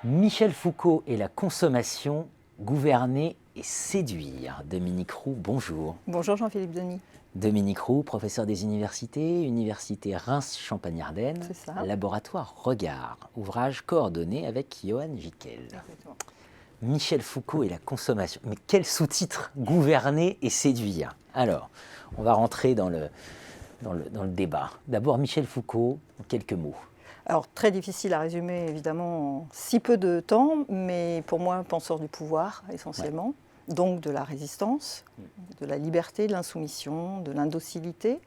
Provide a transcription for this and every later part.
Michel Foucault et la consommation, gouverner et séduire. Dominique Roux, bonjour. Bonjour Jean-Philippe Denis. Dominique Roux, professeur des universités, Université Reims-Champagne-Ardenne, laboratoire Regard, ouvrage coordonné avec Johan Gickel. Exactement. Michel Foucault et la consommation. Mais quel sous-titre, gouverner et séduire. Alors, on va rentrer dans le débat. D'abord, Michel Foucault, en quelques mots. Alors, très difficile à résumer, évidemment, en si peu de temps, mais pour moi, penseur du pouvoir, essentiellement, donc de la résistance, de la liberté, de l'insoumission, de l'indocilité.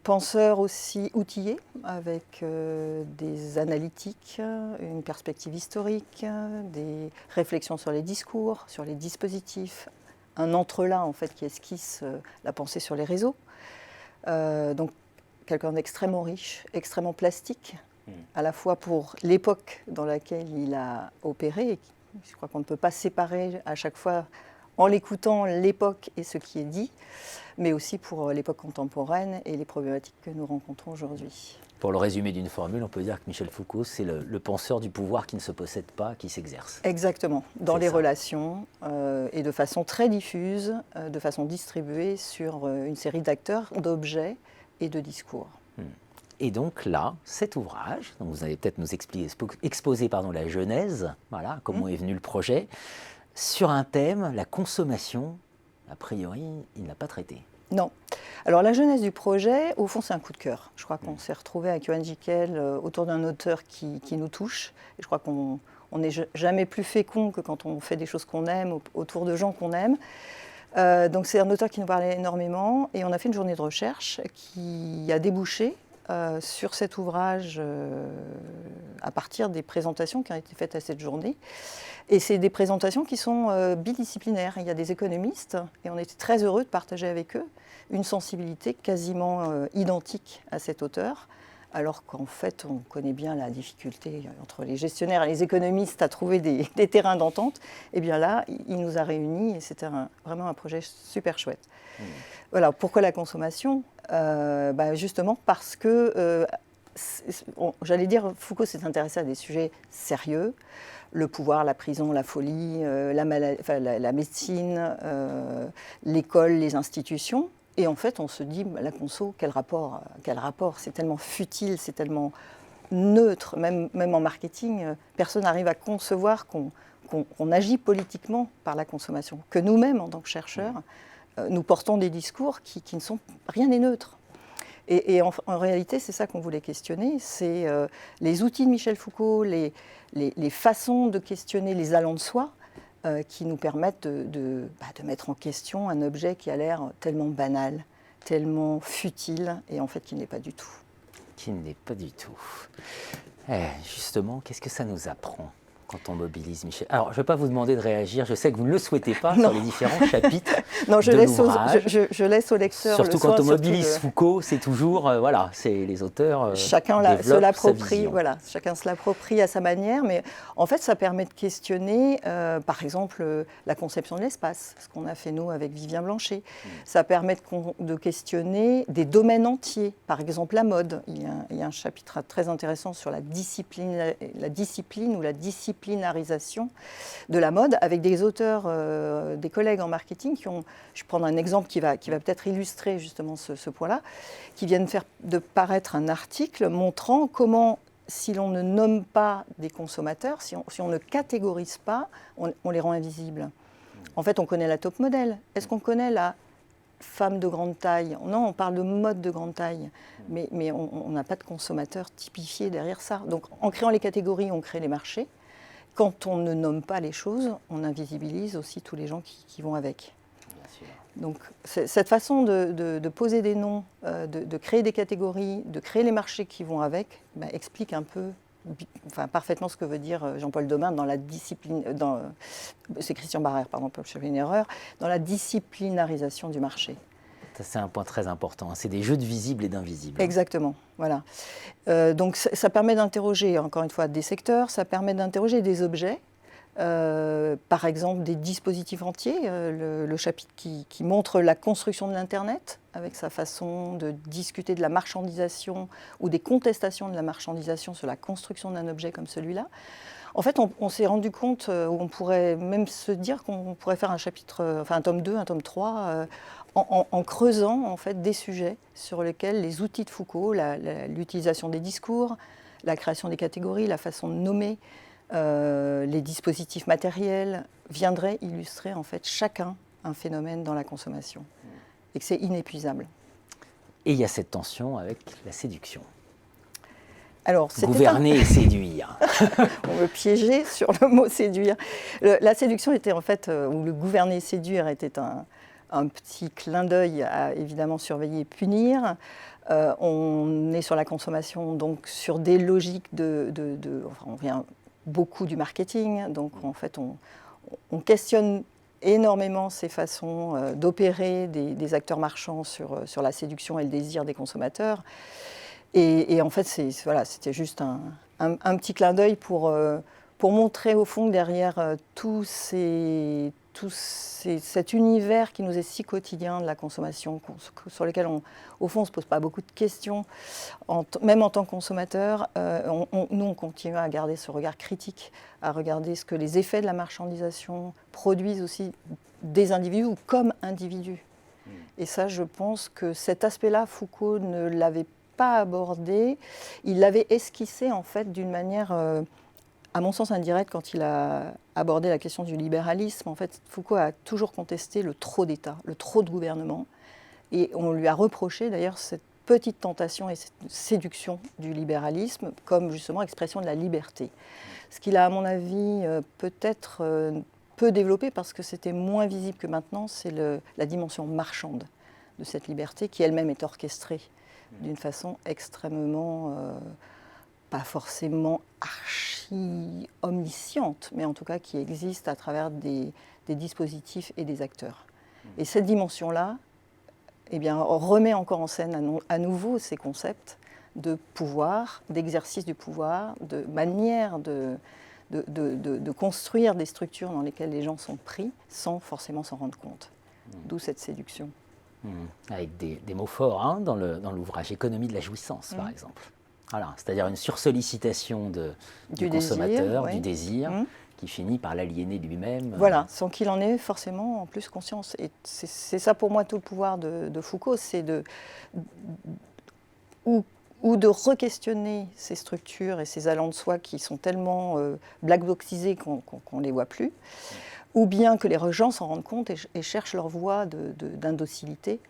Penseur aussi outillé, avec des analytiques, une perspective historique, des réflexions sur les discours, sur les dispositifs, un entrelac, en fait, qui esquisse la pensée sur les réseaux. Donc, quelqu'un d'extrêmement riche, extrêmement plastique, à la fois pour l'époque dans laquelle il a opéré. Et je crois qu'on ne peut pas séparer à chaque fois, en l'écoutant, l'époque et ce qui est dit, mais aussi pour l'époque contemporaine et les problématiques que nous rencontrons aujourd'hui. Pour le résumer d'une formule, on peut dire que Michel Foucault, c'est le penseur du pouvoir qui ne se possède pas, qui s'exerce. Exactement, dans les relations et de façon très diffuse, de façon distribuée sur une série d'acteurs, d'objets et de discours. Et donc là, cet ouvrage, donc vous allez peut-être nous exposer la genèse, voilà, comment est venu le projet, sur un thème, la consommation, a priori, il n'a pas traité. Non. Alors la genèse du projet, au fond, c'est un coup de cœur. Je crois qu'on s'est retrouvé avec Johan Gickel autour d'un auteur qui nous touche. Et je crois qu'on n'est jamais plus fécond que quand on fait des choses qu'on aime, autour de gens qu'on aime. Donc c'est un auteur qui nous parlait énormément et on a fait une journée de recherche qui a débouché sur cet ouvrage à partir des présentations qui ont été faites à cette journée. Et c'est des présentations qui sont bidisciplinaires. Il y a des économistes et on était très heureux de partager avec eux une sensibilité quasiment identique à cet auteur, alors qu'en fait, on connaît bien la difficulté entre les gestionnaires et les économistes à trouver des terrains d'entente. Et bien là, il nous a réunis et c'était vraiment un projet super chouette. Voilà, pourquoi la consommation ? Justement parce que, j'allais dire, Foucault s'est intéressé à des sujets sérieux, le pouvoir, la prison, la folie, la médecine, l'école, les institutions. Et en fait, on se dit, la conso, quel rapport ? C'est tellement futile, c'est tellement neutre, même en marketing, personne n'arrive à concevoir qu'on agit politiquement par la consommation, que nous-mêmes, en tant que chercheurs, nous portons des discours qui ne sont... Rien n'est neutre. Et en réalité, c'est ça qu'on voulait questionner, c'est les outils de Michel Foucault, les façons de questionner les allants de soi, qui nous permettent de mettre en question un objet qui a l'air tellement banal, tellement futile, et en fait qui ne l'est pas du tout. Qui ne l'est pas du tout. Justement, qu'est-ce que ça nous apprend quand on mobilise Michel? Alors, je ne vais pas vous demander de réagir, je sais que vous ne le souhaitez pas sur les différents chapitres non, je de laisse l'ouvrage. Je laisse au lecteur surtout le soin, quand on mobilise Foucault, c'est toujours, c'est les auteurs chacun se l'approprie, voilà, chacun se l'approprie à sa manière, mais en fait, ça permet de questionner, par exemple, la conception de l'espace, ce qu'on a fait nous avec Vivien Blanchet. Ça permet de questionner des domaines entiers, par exemple la mode. Il y a un chapitre très intéressant sur la discipline ou la disciplinarisation de la mode, avec des auteurs, des collègues en marketing qui ont, je vais prendre un exemple qui va peut-être illustrer justement ce point-là, qui viennent de paraître un article montrant comment, si l'on ne nomme pas des consommateurs, si on ne catégorise pas, on les rend invisibles. En fait, on connaît la top modèle. Est-ce qu'on connaît la femme de grande taille? Non, on parle de mode de grande taille, mais on n'a pas de consommateur typifié derrière ça. Donc, en créant les catégories, on crée les marchés. Quand on ne nomme pas les choses, on invisibilise aussi tous les gens qui vont avec. Donc, cette façon de poser des noms, de créer des catégories, de créer les marchés qui vont avec, explique un peu, parfaitement ce que veut dire Jean-Paul Domain dans la discipline, c'est Christian Barrère, pardon, je fais une erreur, dans la disciplinarisation du marché. Ça, c'est un point très important. C'est des jeux de visibles et d'invisibles. Exactement, voilà. Donc ça permet d'interroger, encore une fois, des secteurs, ça permet d'interroger des objets, Par exemple, des dispositifs entiers, le chapitre qui montre la construction de l'Internet, avec sa façon de discuter de la marchandisation ou des contestations de la marchandisation sur la construction d'un objet comme celui-là. En fait, on s'est rendu compte, on pourrait même se dire qu'on pourrait faire un chapitre, enfin un tome 2, un tome 3, en creusant en fait des sujets sur lesquels les outils de Foucault, l'utilisation des discours, la création des catégories, la façon de nommer, les dispositifs matériels viendraient illustrer en fait chacun un phénomène dans la consommation et que c'est inépuisable. Et il y a cette tension avec la séduction. Alors, gouverner et séduire. On me piégeait sur le mot séduire. La séduction était en fait, ou le gouverner et séduire était un petit clin d'œil à évidemment surveiller et punir. On est sur la consommation, donc sur des logiques enfin, on vient beaucoup du marketing, donc en fait on questionne énormément ces façons d'opérer des acteurs marchands sur la séduction et le désir des consommateurs. Et en fait, c'était juste un petit clin d'œil pour montrer au fond que derrière cet univers qui nous est si quotidien de la consommation, sur lequel au fond on ne se pose pas beaucoup de questions, même en tant que consommateur, nous on continue à garder ce regard critique, à regarder ce que les effets de la marchandisation produisent aussi des individus ou comme individus. Et ça, je pense que cet aspect-là, Foucault ne l'avait pas abordé, il l'avait esquissé en fait d'une manière, à mon sens indirecte, quand il a abordé la question du libéralisme. En fait, Foucault a toujours contesté le trop d'État, le trop de gouvernement, et on lui a reproché d'ailleurs cette petite tentation et cette séduction du libéralisme comme justement expression de la liberté. Ce qu'il a, à mon avis, peut-être peu développé parce que c'était moins visible que maintenant, c'est la dimension marchande de cette liberté qui elle-même est orchestrée d'une façon extrêmement, pas forcément archi-omnisciente, mais en tout cas qui existe à travers des dispositifs et des acteurs. Et cette dimension-là, eh bien, remet encore en scène à nouveau ces concepts de pouvoir, d'exercice du pouvoir, de manière de construire des structures dans lesquelles les gens sont pris sans forcément s'en rendre compte. D'où cette séduction. Avec des mots forts hein, dans l'ouvrage, économie de la jouissance par exemple. Voilà, c'est-à-dire une sursollicitation du consommateur, du désir, qui finit par l'aliéner lui-même. Voilà, sans qu'il en ait forcément en plus conscience. Et c'est ça pour moi tout le pouvoir de Foucault, c'est ou de re-questionner ces structures et ces allants de soi qui sont tellement black-boxisés qu'on ne les voit plus, ou bien que les gens s'en rendent compte et cherchent leur voie d'indocilité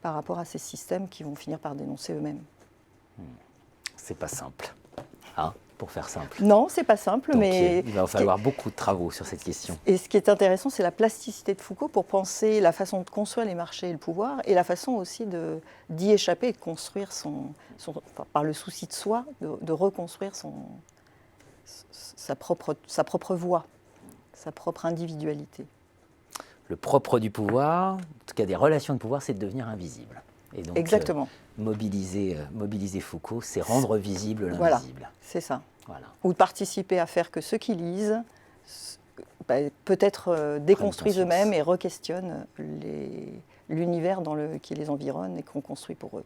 par rapport à ces systèmes qui vont finir par dénoncer eux-mêmes. C'est pas simple, hein, pour faire simple. Non, c'est pas simple, donc, mais... Il va falloir beaucoup de travaux sur cette question. Et ce qui est intéressant, c'est la plasticité de Foucault pour penser la façon de construire les marchés et le pouvoir, et la façon aussi d'y échapper et de construire par le souci de soi, de reconstruire sa propre voie, sa propre individualité. Le propre du pouvoir, en tout cas des relations de pouvoir, c'est de devenir invisible. Et donc, exactement. Mobiliser Foucault, c'est rendre visible l'invisible. Voilà, c'est ça. Voilà. Ou de participer à faire que ceux qui lisent, peut-être déconstruisent eux-mêmes et re-questionnent l'univers qui les environne et qu'on construit pour eux.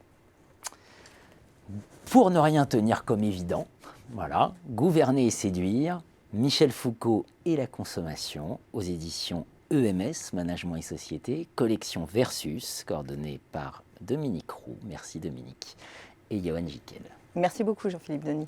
Pour ne rien tenir comme évident, voilà, Gouverner et séduire, Michel Foucault et la consommation, aux éditions EMS, Management et Société, collection Versus, coordonnée par Dominique Roux, merci Dominique, et Johan Gickel. Merci beaucoup Jean-Philippe Denis.